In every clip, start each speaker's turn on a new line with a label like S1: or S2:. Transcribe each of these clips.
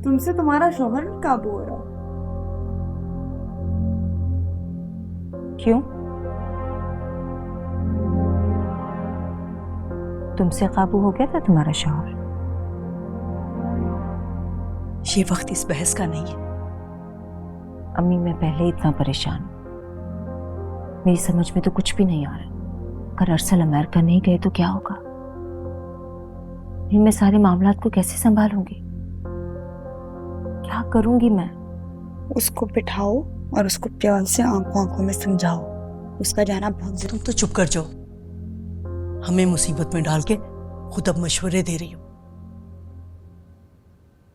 S1: तुमसे तुम्हारा शौहर नहीं काबू हो रहा?
S2: क्यों? तुमसे काबू हो गया था तुम्हारा शौहर?
S3: ये वक्त इस बहस का नहीं है।
S2: अम्मी, मैं पहले ही इतना परेशान हूं। मेरी समझ में तो कुछ भी नहीं आ रहा। अगर अरसल अमेरिका नहीं गए तो क्या होगा? मैं सारे मामलात को कैसे संभालूंगी? क्या करूंगी मैं?
S1: उसको बिठाओ और उसको प्यार से आंखों आंखों में समझाओ। उसका जाना बहुत
S3: तुम तो चुप कर जाओ। हमें मुसीबत में डाल के खुद अब मशवरे दे रही हो।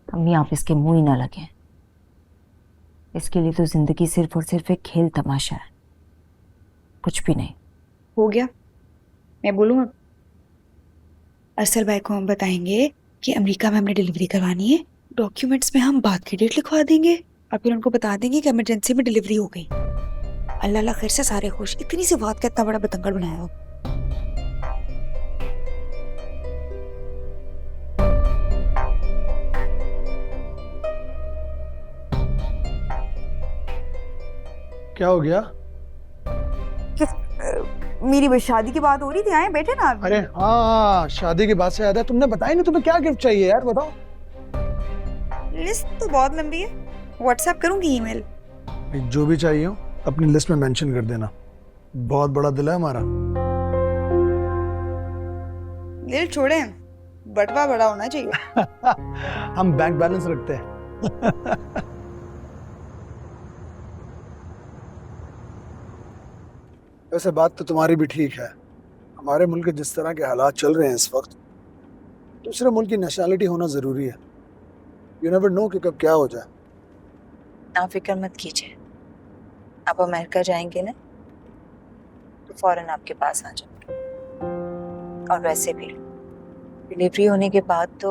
S2: अम्मी, आप इसके मुंह ही ना लगे। इसके लिए तो जिंदगी सिर्फ और सिर्फ एक खेल तमाशा है, कुछ भी नहीं।
S1: हो गया। मैं बोलूँ अब? अरसल भाई को हम बताएंगे कि अमेरिका में हमने डिलीवरी करवानी है। डॉक्यूमेंट्स में हम बात की डेट लिखवा देंगे और फिर उनको बता देंगे कि इमरजेंसी में डिलीवरी हो गई। अल्लाह अल्लाह खैर से सारे खुश। इतनी सी बात का इतना बड़ा बतंगड़ बनाया हो।
S4: क्या हो गया?
S1: मेरी बस शादी की बात हो रही थी, आए बैठे ना आप।
S4: अरे हाँ, शादी की बात से याद है, तुमने बताया नहीं तुम्हें क्या गिफ्ट चाहिए यार, बताओ।
S1: लिस्ट तो बहुत लंबी है, व्हाट्सएप करूंगी, ईमेल।
S4: जो भी चाहिए हो अपनी लिस्ट में मेंशन कर देना। बहुत बड़ा दिल है हमारा।
S1: दिल छोड़े, बटवा बड़ा होना चाहिए।
S4: हम बैंक बैलेंस रखते हैं। वैसे बात तो तुम्हारी भी ठीक है। हमारे मुल्क के जिस तरह के हालात चल रहे हैं इस वक्त, दूसरे मुल्क की नेशनैलिटी होना जरूरी है। यू नेवर नो कि कब क्या हो जाए।
S2: आप फिक्र मत कीजिए। आप अमेरिका जाएंगे ना तो फौरन आपके पास आ जाऊंगी। और वैसे भी डिलीवरी होने के बाद तो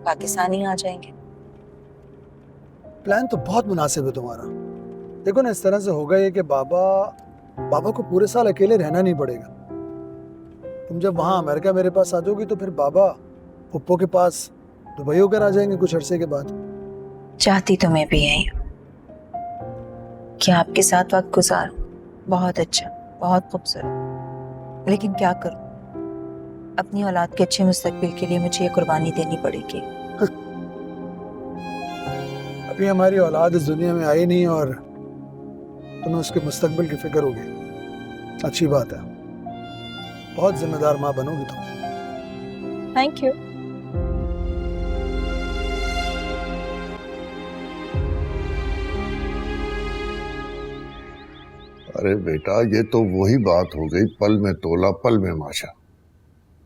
S2: पाकिस्तान ही आ जाएंगे।
S4: प्लान तो बहुत मुनासिब है तुम्हारा। देखो ना, इस तरह से होगा ये कि बाबा को पूरे साल अकेले रहना नहीं पड़ेगा। तुम जब वहां अमेरिका मेरे पास आ जाओगी तो फिर बाबा पुप्पो के पास दुबई होकर आ जाएंगे कुछ अरसे के बाद।
S2: चाहती तो मैं भी यही हूँ कि आपके साथ वक्त गुजारूं। बहुत अच्छा, बहुत खूबसूरत। लेकिन क्या करूं, अपनी औलाद के अच्छे मुस्तकबिल के लिए मुझे ये कुर्बानी देनी पड़ेगी।
S4: अभी हमारी औलाद इस दुनिया में आई नहीं और तुम्हें उसके मुस्तकबिल की फिक्र होगी। अच्छी बात है, बहुत जिम्मेदार माँ बनोगी तुम।
S2: Thank you.
S5: अरे बेटा, ये तो वही बात हो गई, पल में तोला पल में माशा।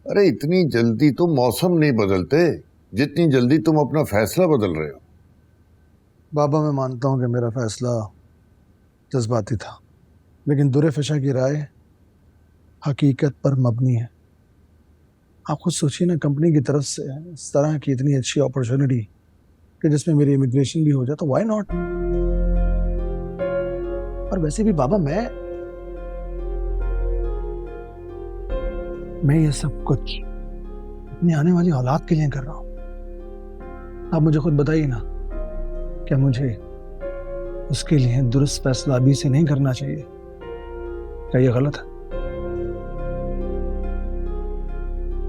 S5: अरे इतनी जल्दी तो मौसम नहीं बदलते जितनी जल्दी तुम अपना फैसला बदल रहे हो।
S4: बाबा, मैं मानता हूँ कि मेरा फैसला जज्बाती था, लेकिन दुरे फिशा की राय हकीकत पर मबनी है। आप खुद सोचिए ना, कंपनी की तरफ से इस तरह की इतनी अच्छी अपॉर्चुनिटी कि जिसमें मेरी इमिग्रेशन भी हो जाए तो व्हाई नॉट। और वैसे भी बाबा, मैं ये सब कुछ अपनी आने वाली औलाद के लिए कर रहा हूं। आप मुझे खुद बताइए ना, क्या मुझे उसके लिए दुरुस्त फैसला अभी से नहीं करना चाहिए? क्या ये गलत है?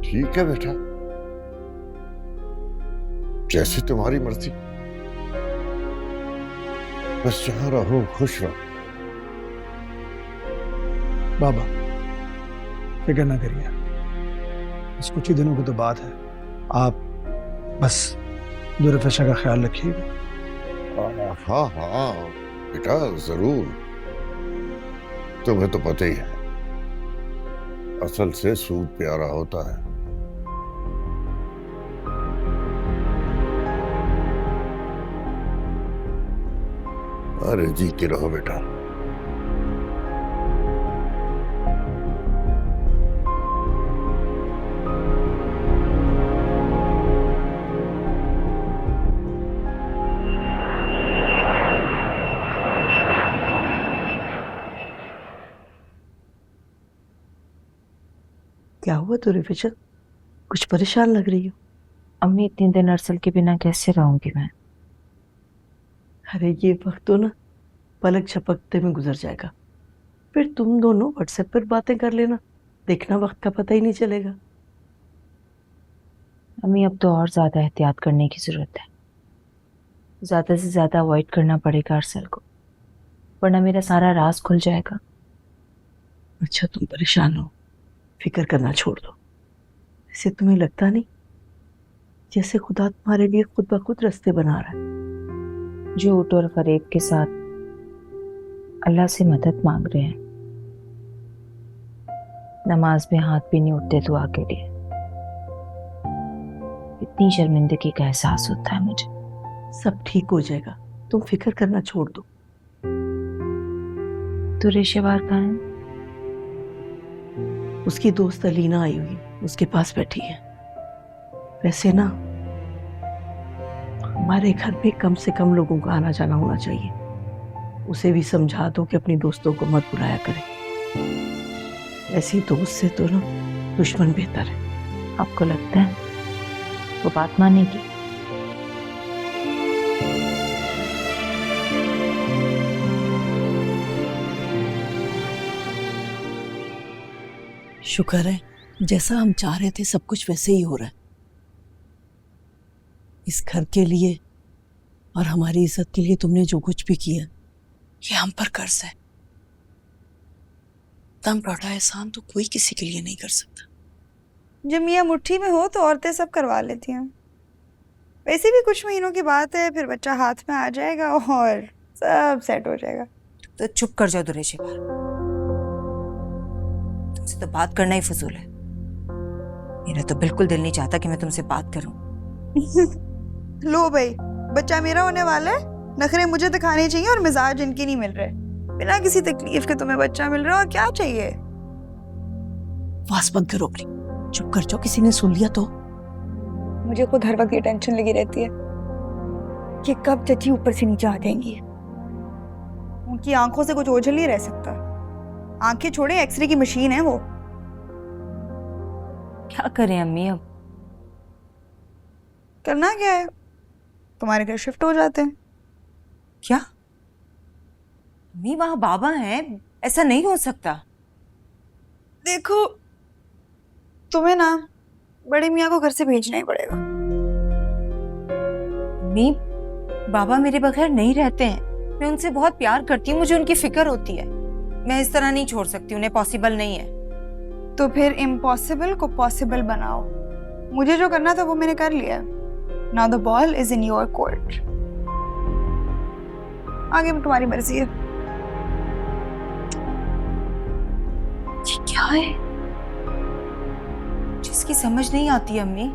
S5: ठीक है बेटा, जैसे तुम्हारी मर्जी। बस जहां रहो खुश रहो।
S4: बाबा, फिक्र ना करिए, बस कुछ ही दिनों की तो बात है। आप बस दुर्फशा का ख्याल रखिएगा।
S5: हाँ हाँ बेटा, जरूर। तुम्हें तो पता ही है, असल से सूद प्यारा होता है। अरे जीते रहो बेटा।
S3: क्या हुआ तुरे फिशा? कुछ परेशान लग रही हो।
S2: अम्मी इतने दिन अरसल के बिना कैसे रहूंगी मैं?
S3: अरे ये वक्त तो ना पलक झपकते में गुजर जाएगा। फिर तुम दोनों व्हाट्सएप पर बातें कर लेना, देखना वक्त का पता ही नहीं चलेगा।
S2: अम्मी अब तो और ज्यादा एहतियात करने की जरूरत है। ज्यादा से ज्यादा अवॉइड करना पड़ेगा अरसल को, वरना मेरा सारा राज खुल जाएगा।
S3: अच्छा तुम परेशान हो, फिक्र करना छोड़ दो। इसे तुम्हें लगता नहीं जैसे खुदा तुम्हारे लिए खुद ब खुद रास्ते बना रहा है?
S2: झूठ और फरेब के साथ अल्लाह से मदद मांग रहे हैं। नमाज में हाथ भी नहीं उठते दुआ के लिए। इतनी शर्मिंदगी का एहसास होता है मुझे।
S3: सब ठीक हो जाएगा, तुम फिक्र करना छोड़ दो।
S2: तो रेशेवार कहाँ है?
S3: उसकी दोस्त अलीना आई हुई, उसके पास बैठी है। वैसे ना हमारे घर में कम से कम लोगों का आना जाना होना चाहिए। उसे भी समझा दो कि अपनी दोस्तों को मत बुलाया करे। ऐसी दोस्त से तो ना दुश्मन बेहतर है।
S2: आपको लगता है वो बात मानेगी?
S3: शुक्र है जैसा हम चाह रहे थे सब कुछ वैसे ही हो रहा है। इस घर के लिए और हमारी इज्जत के लिए तुमने जो कुछ भी किया ये हम पर कर्ज है। इतना बड़ा एहसान तो कोई किसी के लिए नहीं कर सकता।
S1: जब मियाँ मुट्ठी में हो तो औरतें सब करवा लेती हैं। वैसे भी कुछ महीनों की बात है, फिर बच्चा हाथ में आ जाएगा और सब सेट हो जाएगा।
S2: तो चुप कर जाओ दुरेशेवार, तुमसे तो बात करना ही फजूल है। मेरा तो बिल्कुल दिल नहीं चाहता कि मैं तुमसे बात करूं।
S1: लो भाई, बच्चा मेरा होने वाला है, नखरे मुझे दिखाने चाहिए और मिजाज इनकी नहीं मिल रहे। बिना किसी तकलीफ के तुम्हें बच्चा मिल रहा है और क्या चाहिए?
S3: वास बंद करो अपनी, चुप कर जाओ, किसी ने सुन लिया तो।
S1: मुझे खुद हर वक्त ये टेंशन लगी रहती है कि कब चची ऊपर से नीचे आ जाएंगी। उनकी आंखों से कुछ ओझल नहीं रह सकता। आंखें छोड़े, एक्सरे की मशीन है वो।
S2: क्या करें अम्मी अब?
S1: करना क्या है, तुम्हारे घर शिफ्ट हो जाते हैं।
S2: क्या? अम्मी वहां बाबा हैं, ऐसा नहीं हो सकता।
S1: देखो, तुम्हें ना बड़े मियाँ को घर से भेजना ही पड़ेगा।
S2: अम्मी, बाबा मेरे बगैर नहीं रहते हैं। मैं उनसे बहुत प्यार करती हूँ, मुझे उनकी फिक्र होती है। मैं इस तरह नहीं छोड़ सकती, उन्हें पॉसिबल नहीं है।
S1: तो फिर इम्पॉसिबल को पॉसिबल बनाओ। मुझे जो करना था वो मैंने कर लिया। Now the ball is in your court. आगे में तुम्हारी मर्जी है।
S2: ये क्या है जिसकी समझ नहीं आती अम्मी?